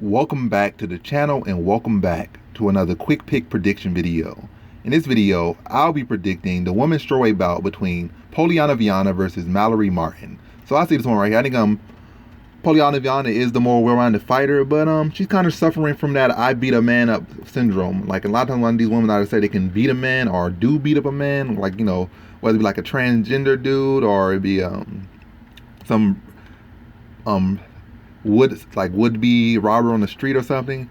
Welcome back to the channel and welcome back to another quick pick prediction video. In this video, I'll be predicting the women's strawweight bout between Polyana Viana versus Mallory Martin. So I see this one right here. I think Polyana Viana is the more well-rounded fighter, but she's kind of suffering from that I beat a man up syndrome. Like a lot of times when these women either say they can beat a man or do beat up a man, like, you know, whether it be like a transgender dude or it be some would-be robber on the street or something.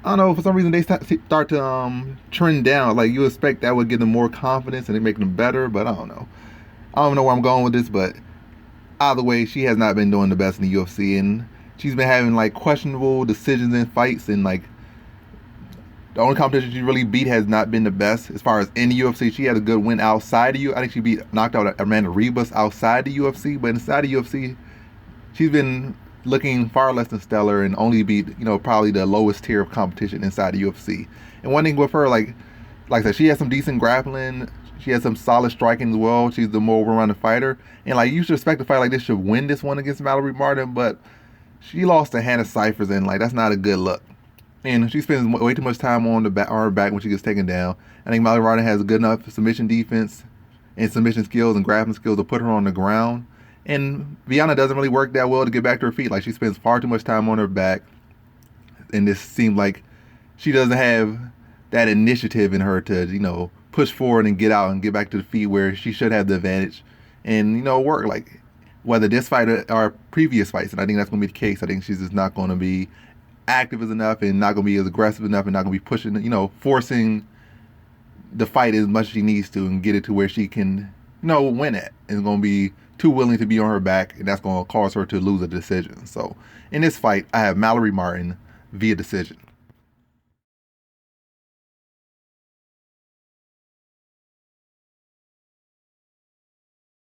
I don't know, for some reason they start to trend down. Like you expect that would give them more confidence and it make them better, but I don't know. I don't know where I'm going with this, but either way, she has not been doing the best in the UFC, and she's been having like questionable decisions in fights, and like the only competition she really beat has not been the best as far as in the UFC. She had a good win outside the UFC. I think she knocked out Amanda Ribas outside the UFC, but inside the UFC, she's been looking far less than stellar and only beat, you know, probably the lowest tier of competition inside the UFC. And one thing with her, like I said, she has some decent grappling. She has some solid striking as well. She's the more well-rounded fighter. And like you should expect a fight like this should win this one against Mallory Martin, but she lost to Hannah Cyphers, and like that's not a good look. And she spends way too much time on her back when she gets taken down. I think Mallory Martin has a good enough submission defense and submission skills and grappling skills to put her on the ground. And Viana doesn't really work that well to get back to her feet. Like she spends far too much time on her back, and this seems like she doesn't have that initiative in her to, you know, push forward and get out and get back to the feet where she should have the advantage and, you know, work. Like whether this fight or previous fights, and I think that's going to be the case. I think she's just not going to be active as enough and not going to be as aggressive enough and not going to be pushing, you know, forcing the fight as much as she needs to and get it to where she can, you know, win it. It's going to be too willing to be on her back, and that's going to cause her to lose a decision. So in this fight, I have Mallory Martin via decision.